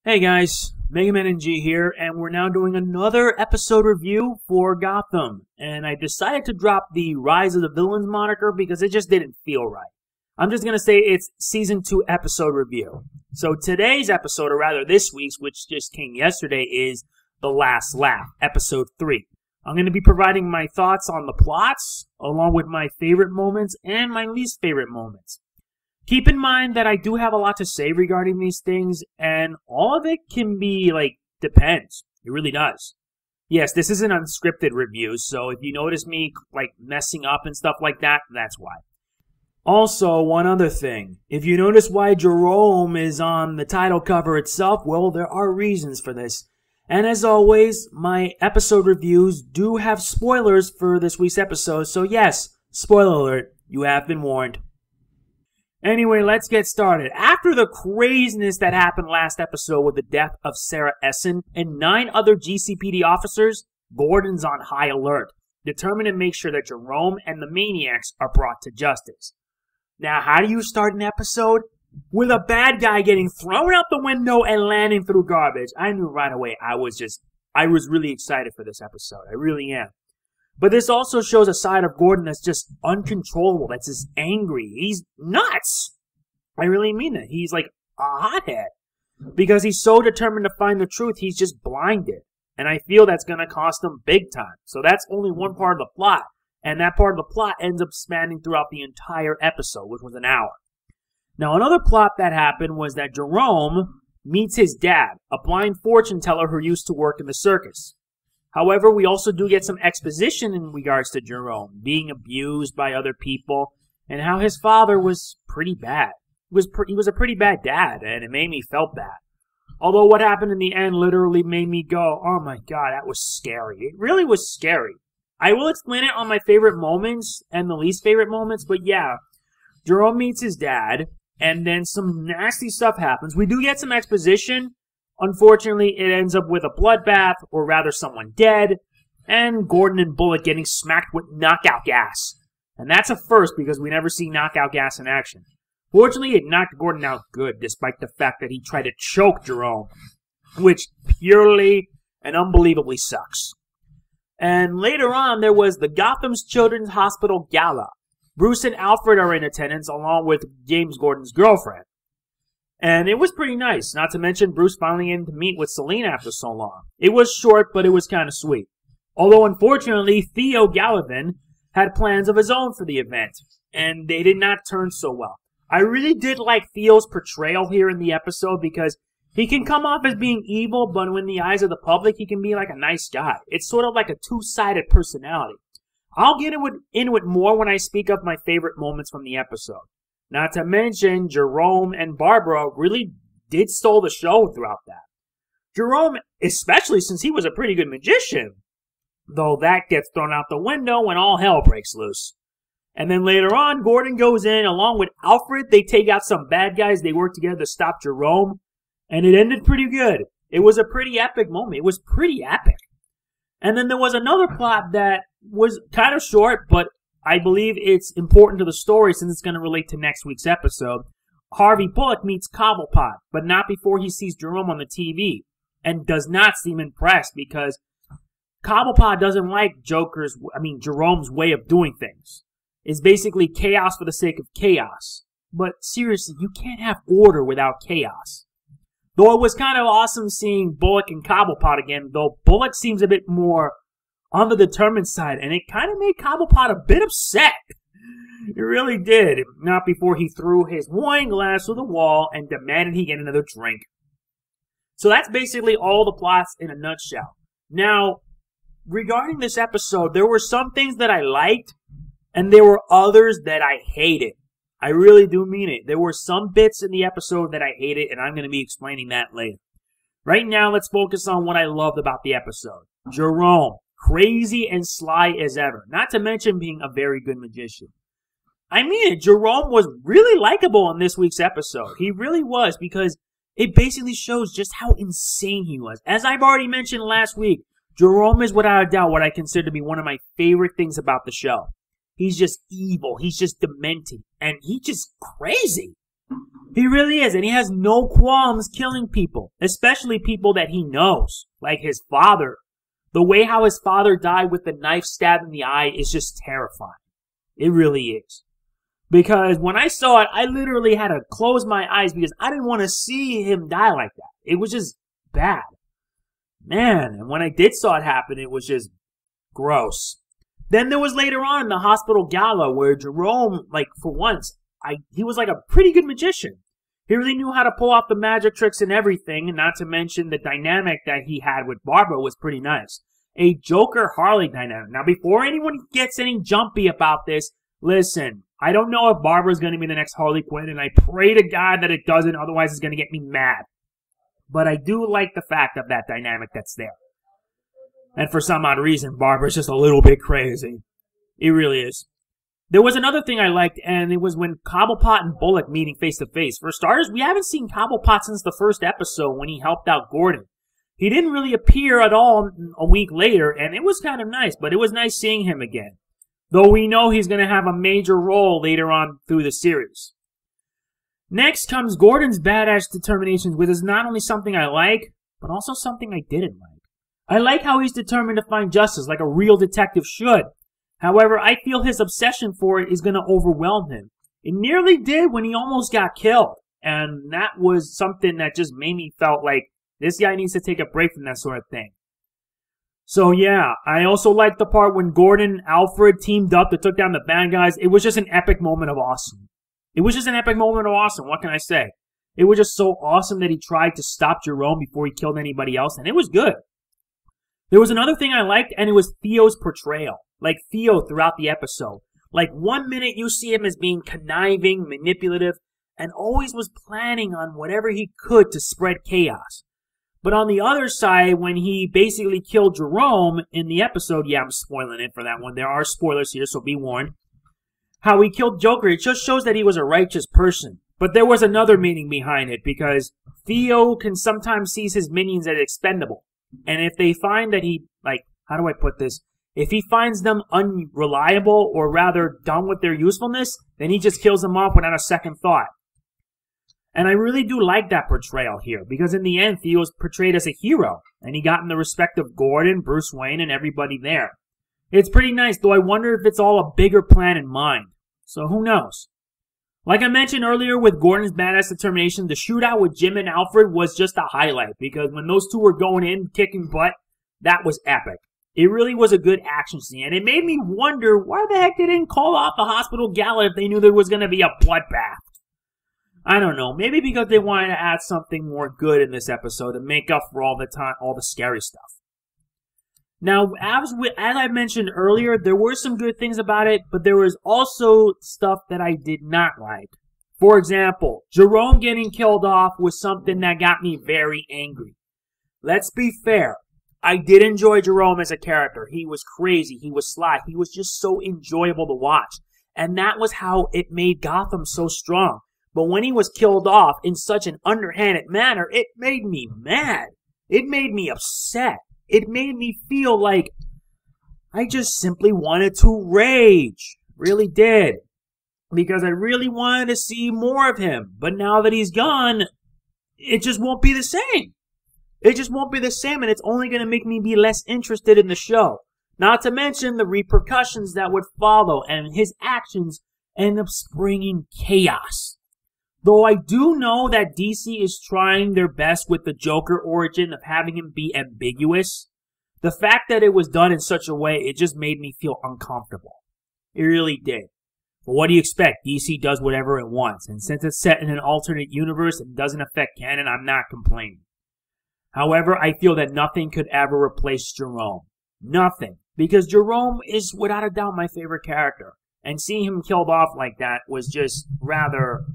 Hey guys, Mega Man and G here, and we're now doing another episode review for Gotham. And I decided to drop the Rise of the Villains moniker because it just didn't feel right. I'm just gonna say it's Season 2 episode review. So today's episode, or rather this week's, which just came yesterday, is The Last Laugh, Episode 3. I'm gonna be providing my thoughts on the plots, along with my favorite moments and my least favorite moments. Keep in mind that I do have a lot to say regarding these things, and all of it can be, depends. It really does. Yes, this is an unscripted review, so if you notice me, messing up and stuff like that, that's why. Also, one other thing. If you notice why Jerome is on the title cover itself, well, there are reasons for this. And as always, my episode reviews do have spoilers for this week's episode, so yes, spoiler alert, you have been warned. Anyway, let's get started. After the craziness that happened last episode with the death of Sarah Essen and 9 other GCPD officers, Gordon's on high alert, determined to make sure that Jerome and the maniacs are brought to justice. Now, how do you start an episode? With a bad guy getting thrown out the window and landing through garbage. I knew right away I was really excited for this episode. I really am. But this also shows a side of Gordon that's just uncontrollable, that's just angry. He's nuts. I really mean that. He's like a hothead. Because he's so determined to find the truth, he's just blinded. And I feel that's going to cost him big time. So that's only one part of the plot. And that part of the plot ends up spanning throughout the entire episode, which was an hour. Now, another plot that happened was that Jerome meets his dad, a blind fortune teller who used to work in the circus. However, we also do get some exposition in regards to Jerome being abused by other people and how his father was pretty bad. He was a pretty bad dad, and it made me feel bad. Although what happened in the end literally made me go, oh my god, that was scary. It really was scary. I will explain it on my favorite moments and the least favorite moments, but yeah, Jerome meets his dad, and then some nasty stuff happens. We do get some exposition. Unfortunately, it ends up with a bloodbath, or rather someone dead, and Gordon and Bullock getting smacked with knockout gas. And that's a first because we never see knockout gas in action. Fortunately, it knocked Gordon out good, despite the fact that he tried to choke Jerome, which purely and unbelievably sucks. And later on, there was the Gotham's Children's Hospital Gala. Bruce and Alfred are in attendance, along with James Gordon's girlfriend. And it was pretty nice, not to mention Bruce finally getting to meet with Selina after so long. It was short, but it was kind of sweet. Although, unfortunately, Theo Gallivan had plans of his own for the event, and they did not turn so well. I really did like Theo's portrayal here in the episode because he can come off as being evil, but in the eyes of the public, he can be like a nice guy. It's sort of like a two-sided personality. I'll get into it more when I speak of my favorite moments from the episode. Not to mention, Jerome and Barbara really did steal the show throughout that. Jerome, especially since he was a pretty good magician. Though that gets thrown out the window when all hell breaks loose. And then later on, Gordon goes in, along with Alfred. They take out some bad guys. They work together to stop Jerome. And it ended pretty good. It was a pretty epic moment. It was pretty epic. And then there was another plot that was kind of short, but I believe it's important to the story since it's going to relate to next week's episode. Harvey Bullock meets Cobblepot, but not before he sees Jerome on the TV, and does not seem impressed because Cobblepot doesn't like Jerome's way of doing things. It's basically chaos for the sake of chaos. But seriously, you can't have order without chaos. Though it was kind of awesome seeing Bullock and Cobblepot again, though Bullock seems a bit more on the determined side, and it kind of made Cobblepot a bit upset. It really did. Not before he threw his wine glass through the wall and demanded he get another drink. So that's basically all the plots in a nutshell. Now, regarding this episode, there were some things that I liked, and there were others that I hated. I really do mean it. There were some bits in the episode that I hated, and I'm going to be explaining that later. Right now, let's focus on what I loved about the episode. Jerome. Crazy and sly as ever. Not to mention being a very good magician. I mean it, Jerome was really likable in this week's episode. He really was, because it basically shows just how insane he was. As I've already mentioned last week, Jerome is without a doubt what I consider to be one of my favorite things about the show. He's just evil. He's just demented. And he's just crazy. He really is, and he has no qualms killing people, especially people that he knows, like his father. The way how his father died with the knife stabbed in the eye is just terrifying. It really is. Because when I saw it, I literally had to close my eyes because I didn't want to see him die like that. It was just bad. Man, and when I did saw it happen, it was just gross. Then there was later on in the hospital gala where Jerome, like for once, he was like a pretty good magician. He really knew how to pull off the magic tricks and everything, and not to mention the dynamic that he had with Barbara was pretty nice. A Joker-Harley dynamic. Now, before anyone gets any jumpy about this, listen, I don't know if Barbara's going to be the next Harley Quinn, and I pray to God that it doesn't, otherwise it's going to get me mad. But I do like the fact of that dynamic that's there. And for some odd reason, Barbara's just a little bit crazy. It really is. There was another thing I liked, and it was when Cobblepot and Bullock meeting face-to-face. For starters, we haven't seen Cobblepot since the first episode when he helped out Gordon. He didn't really appear at all a week later, and it was kind of nice, but it was nice seeing him again. Though we know he's going to have a major role later on through the series. Next comes Gordon's badass determination, which is not only something I like, but also something I didn't like. I like how he's determined to find justice like a real detective should. However, I feel his obsession for it is going to overwhelm him. It nearly did when he almost got killed. And that was something that just made me felt like this guy needs to take a break from that sort of thing. So yeah, I also liked the part when Gordon and Alfred teamed up to took down the bad guys. It was just an epic moment of awesome. It was just an epic moment of awesome. What can I say? It was just so awesome that he tried to stop Jerome before he killed anybody else, and it was good. There was another thing I liked, and it was Theo's portrayal. Like Theo throughout the episode. Like 1 minute you see him as being conniving, manipulative, and always was planning on whatever he could to spread chaos. But on the other side, when he basically killed Jerome in the episode, yeah, I'm spoiling it for that one. There are spoilers here, so be warned. How he killed Joker, it just shows that he was a righteous person. But there was another meaning behind it, because Theo can sometimes see his minions as expendable. And if they find that he, like, how do I put this? If he finds them unreliable, or rather done with their usefulness, then he just kills them off without a second thought. And I really do like that portrayal here, because in the end, Theo was portrayed as a hero, and he got in the respect of Gordon, Bruce Wayne, and everybody there. It's pretty nice, though I wonder if it's all a bigger plan in mind. So who knows? Like I mentioned earlier with Gordon's badass determination, the shootout with Jim and Alfred was just a highlight, because when those two were going in, kicking butt, that was epic. It really was a good action scene, and it made me wonder why the heck they didn't call off the hospital gala if they knew there was going to be a bloodbath. I don't know, maybe because they wanted to add something more good in this episode to make up for all the scary stuff. Now, as I mentioned earlier, there were some good things about it, but there was also stuff that I did not like. For example, Jerome getting killed off was something that got me very angry. Let's be fair. I did enjoy Jerome as a character. He was crazy. He was sly. He was just so enjoyable to watch. And that was how it made Gotham so strong. But when he was killed off in such an underhanded manner, it made me mad. It made me upset. It made me feel like I just simply wanted to rage. Really did. Because I really wanted to see more of him. But now that he's gone, it just won't be the same. It just won't be the same, and it's only going to make me be less interested in the show. Not to mention the repercussions that would follow, and his actions end up springing chaos. Though I do know that DC is trying their best with the Joker origin of having him be ambiguous, the fact that it was done in such a way, it just made me feel uncomfortable. It really did. But what do you expect? DC does whatever it wants, and since it's set in an alternate universe and doesn't affect canon, I'm not complaining. However, I feel that nothing could ever replace Jerome. Nothing. Because Jerome is without a doubt my favorite character. And seeing him killed off like that was just rather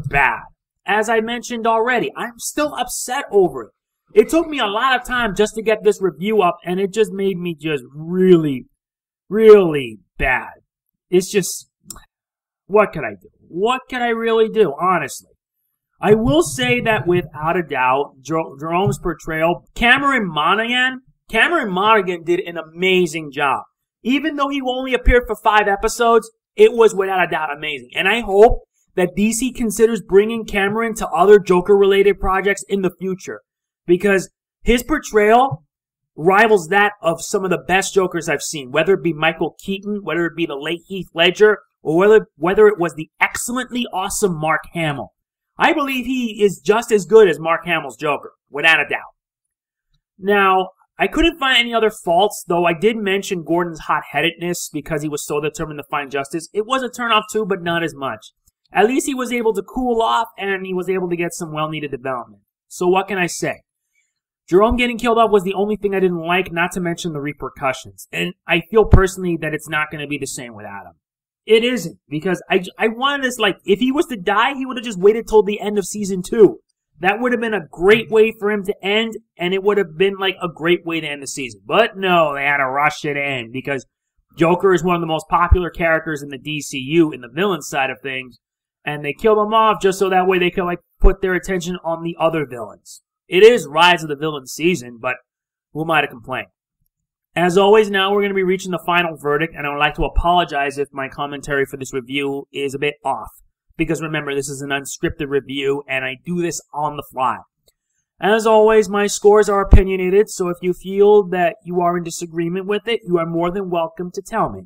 bad. As I mentioned already, I'm still upset over it. It took me a lot of time just to get this review up, and it just made me just really bad. It's just, what could I do? What could I really do, honestly? I will say that without a doubt, Jerome's portrayal, Cameron Monaghan did an amazing job. Even though he only appeared for 5 episodes, it was without a doubt amazing. And I hope that DC considers bringing Cameron to other Joker-related projects in the future, because his portrayal rivals that of some of the best Jokers I've seen, whether it be Michael Keaton, whether it be the late Heath Ledger, or whether it was the excellently awesome Mark Hamill. I believe he is just as good as Mark Hamill's Joker, without a doubt. Now, I couldn't find any other faults, though I did mention Gordon's hot-headedness because he was so determined to find justice. It was a turn-off too, but not as much. At least he was able to cool off, and he was able to get some well-needed development. So what can I say? Jerome getting killed off was the only thing I didn't like, not to mention the repercussions. And I feel personally that it's not going to be the same without him. It isn't, because I wanted this, like, if he was to die, he would have just waited till the end of Season 2. That would have been a great way for him to end, and it would have been, like, a great way to end the season. But no, they had to rush it in, because Joker is one of the most popular characters in the DCU, in the villain side of things, and they killed him off just so that way they could, like, put their attention on the other villains. It is Rise of the Villains season, but who am I to complain? As always, now we're going to be reaching the final verdict, and I would like to apologize if my commentary for this review is a bit off. Because remember, this is an unscripted review, and I do this on the fly. As always, my scores are opinionated, so if you feel that you are in disagreement with it, you are more than welcome to tell me.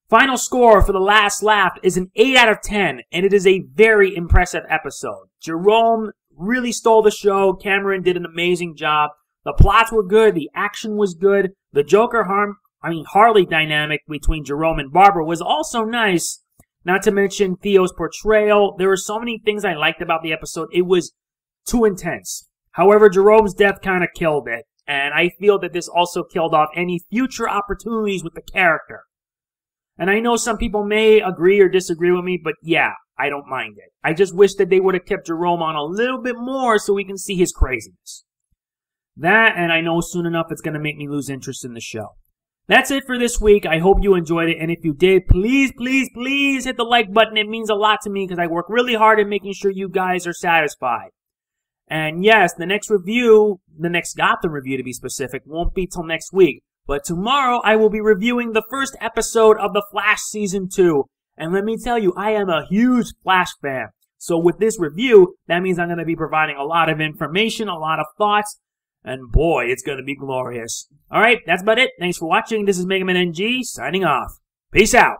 Final score for The Last Laugh is an 8 out of 10, and it is a very impressive episode. Jerome really stole the show. Cameron did an amazing job. The plots were good. The action was good. The Harley dynamic between Jerome and Barbara was also nice. Not to mention Theo's portrayal. There were so many things I liked about the episode. It was too intense. However, Jerome's death kind of killed it. And I feel that this also killed off any future opportunities with the character. And I know some people may agree or disagree with me, but yeah, I don't mind it. I just wish that they would have kept Jerome on a little bit more so we can see his craziness. That, and I know soon enough it's going to make me lose interest in the show. That's it for this week. I hope you enjoyed it, and if you did, please, please, please hit the like button. It means a lot to me because I work really hard at making sure you guys are satisfied. And yes, the next review, the next Gotham review to be specific, won't be till next week. But tomorrow I will be reviewing the first episode of The Flash Season 2. And let me tell you, I am a huge Flash fan. So with this review, that means I'm going to be providing a lot of information, a lot of thoughts, and boy, it's going to be glorious. Alright, that's about it. Thanks for watching. This is Mega Man NG, signing off. Peace out.